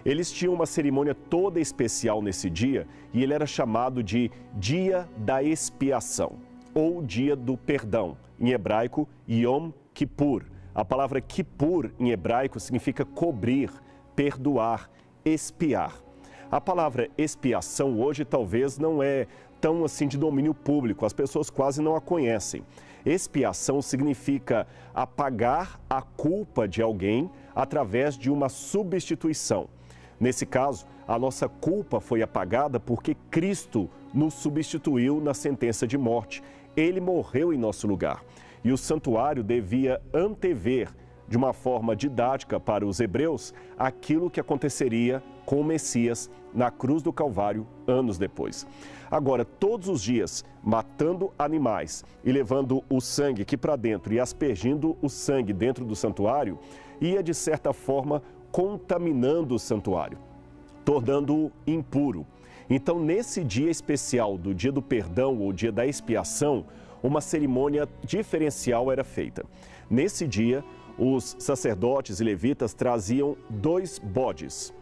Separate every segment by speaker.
Speaker 1: Eles tinham uma cerimônia toda especial nesse dia e ele era chamado de Dia da Expiação ou Dia do Perdão, em hebraico Yom Kippur. A palavra Kippur em hebraico significa cobrir, perdoar, expiar. A palavra expiação hoje talvez não é tão assim de domínio público, as pessoas quase não a conhecem. Expiação significa apagar a culpa de alguém através de uma substituição. Nesse caso, a nossa culpa foi apagada porque Cristo nos substituiu na sentença de morte. Ele morreu em nosso lugar. E o santuário devia antever, de uma forma didática para os hebreus, aquilo que aconteceria com o Messias na cruz do Calvário anos depois. Agora, todos os dias, matando animais e levando o sangue aqui para dentro e aspergindo o sangue dentro do santuário, ia de certa forma contaminando o santuário, tornando-o impuro. Então, nesse dia especial do dia do perdão ou dia da expiação, uma cerimônia diferencial era feita. Nesse dia, os sacerdotes e levitas traziam 2 bodes.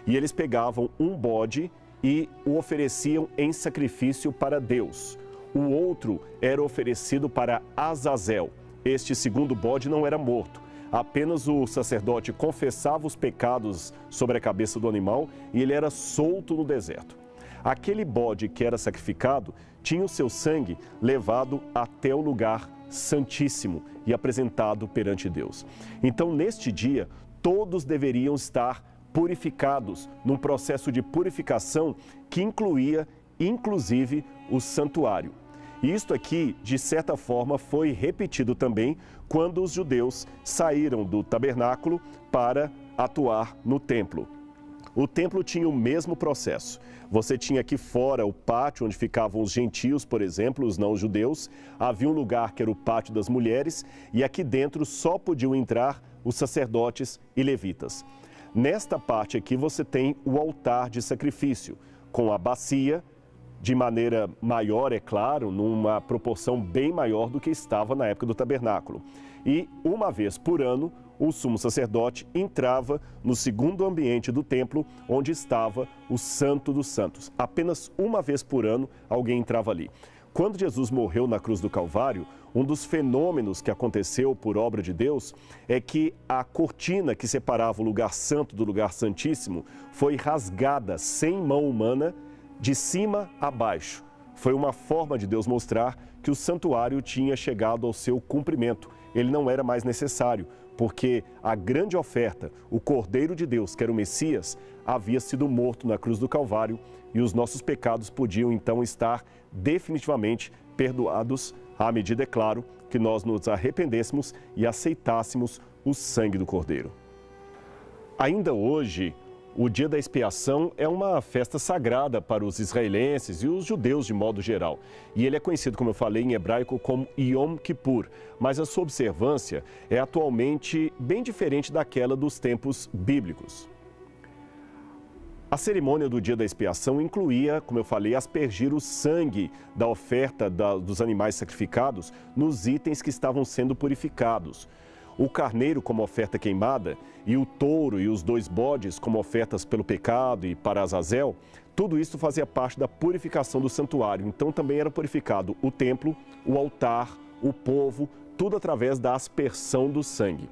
Speaker 1: E eles pegavam um bode e o ofereciam em sacrifício para Deus. O outro era oferecido para Azazel. Este segundo bode não era morto. Apenas o sacerdote confessava os pecados sobre a cabeça do animal e ele era solto no deserto. Aquele bode que era sacrificado tinha o seu sangue levado até o lugar santíssimo e apresentado perante Deus. Então, neste dia, todos deveriam estar purificados num processo de purificação que incluía, inclusive, o santuário. E isto aqui, de certa forma, foi repetido também quando os judeus saíram do tabernáculo para atuar no templo. O templo tinha o mesmo processo. Você tinha aqui fora o pátio onde ficavam os gentios, por exemplo, os não-judeus. Havia um lugar que era o pátio das mulheres e aqui dentro só podiam entrar os sacerdotes e levitas. Nesta parte aqui você tem o altar de sacrifício, com a bacia, de maneira maior, é claro, numa proporção bem maior do que estava na época do tabernáculo. E uma vez por ano, o sumo sacerdote entrava no segundo ambiente do templo, onde estava o Santo dos Santos. Apenas uma vez por ano, alguém entrava ali. Quando Jesus morreu na cruz do Calvário, um dos fenômenos que aconteceu por obra de Deus é que a cortina que separava o lugar santo do lugar santíssimo foi rasgada sem mão humana, de cima a baixo. Foi uma forma de Deus mostrar que o santuário tinha chegado ao seu cumprimento. Ele não era mais necessário, porque a grande oferta, o Cordeiro de Deus, que era o Messias, havia sido morto na cruz do Calvário e os nossos pecados podiam então estar definitivamente perdoados à medida, é claro, que nós nos arrependêssemos e aceitássemos o sangue do Cordeiro. Ainda hoje, o dia da expiação é uma festa sagrada para os israelenses e os judeus de modo geral. E ele é conhecido, como eu falei, em hebraico como Yom Kippur. Mas a sua observância é atualmente bem diferente daquela dos tempos bíblicos. A cerimônia do dia da expiação incluía, como eu falei, aspergir o sangue da oferta dos animais sacrificados nos itens que estavam sendo purificados. O carneiro como oferta queimada e o touro e os 2 bodes como ofertas pelo pecado e para Azazel, tudo isso fazia parte da purificação do santuário. Então também era purificado o templo, o altar, o povo, tudo através da aspersão do sangue.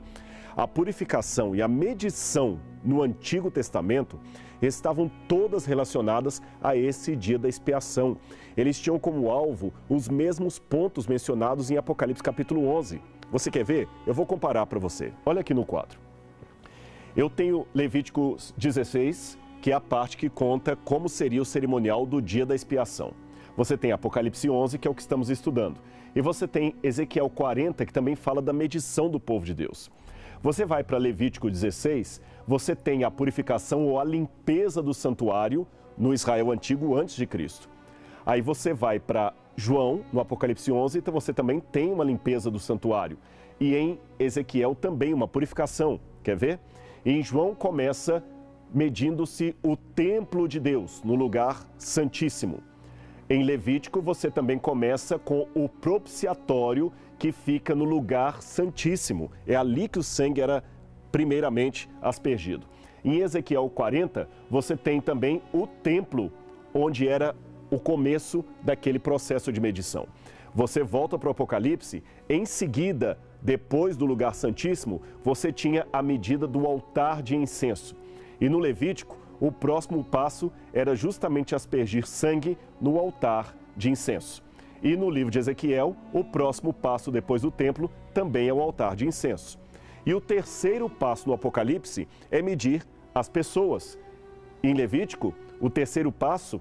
Speaker 1: A purificação e a medição no Antigo Testamento estavam todas relacionadas a esse dia da expiação. Eles tinham como alvo os mesmos pontos mencionados em Apocalipse capítulo 11. Você quer ver? Eu vou comparar para você. Olha aqui no quadro. Eu tenho Levítico 16, que é a parte que conta como seria o cerimonial do dia da expiação. Você tem Apocalipse 11, que é o que estamos estudando. E você tem Ezequiel 40, que também fala da medição do povo de Deus. Você vai para Levítico 16, você tem a purificação ou a limpeza do santuário no Israel antigo antes de Cristo. Aí você vai para João, no Apocalipse 11, então você também tem uma limpeza do santuário. E em Ezequiel também uma purificação. Quer ver? E em João começa medindo-se o templo de Deus, no lugar santíssimo. Em Levítico você também começa com o propiciatório que fica no lugar santíssimo. É ali que o sangue era primeiramente aspergido. Em Ezequiel 40, você tem também o templo, onde era o começo daquele processo de medição. Você volta para o Apocalipse, em seguida, depois do lugar santíssimo, você tinha a medida do altar de incenso. E no Levítico, o próximo passo era justamente aspergir sangue no altar de incenso. E no livro de Ezequiel, o próximo passo depois do templo também é o altar de incenso. E o terceiro passo no Apocalipse é medir as pessoas. Em Levítico, o terceiro passo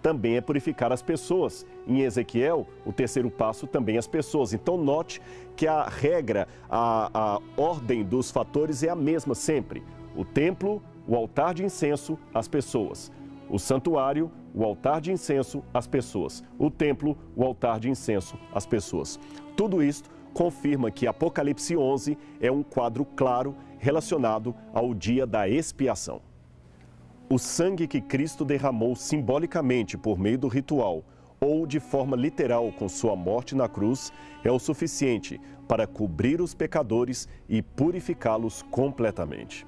Speaker 1: também é purificar as pessoas. Em Ezequiel, o terceiro passo também as pessoas. Então note que a regra, a ordem dos fatores é a mesma sempre. O templo, o altar de incenso, as pessoas. O santuário, o altar de incenso, as pessoas. O templo, o altar de incenso, as pessoas. Tudo isto confirma que Apocalipse 11 é um quadro claro relacionado ao dia da expiação. O sangue que Cristo derramou simbolicamente por meio do ritual ou de forma literal com sua morte na cruz é o suficiente para cobrir os pecadores e purificá-los completamente.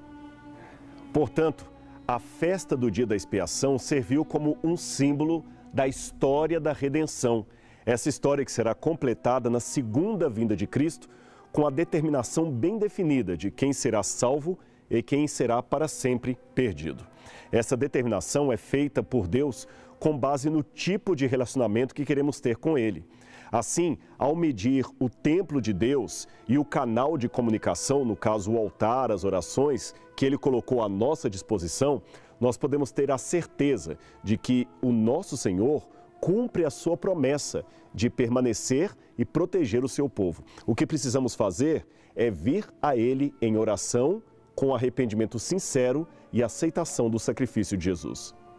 Speaker 1: Portanto, a festa do dia da expiação serviu como um símbolo da história da redenção. Essa história que será completada na segunda vinda de Cristo, com a determinação bem definida de quem será salvo e quem será para sempre perdido. Essa determinação é feita por Deus com base no tipo de relacionamento que queremos ter com Ele. Assim, ao medir o templo de Deus e o canal de comunicação, no caso o altar, as orações, que Ele colocou à nossa disposição, nós podemos ter a certeza de que o nosso Senhor cumpre a sua promessa de permanecer e proteger o seu povo. O que precisamos fazer é vir a Ele em oração, com arrependimento sincero e aceitação do sacrifício de Jesus.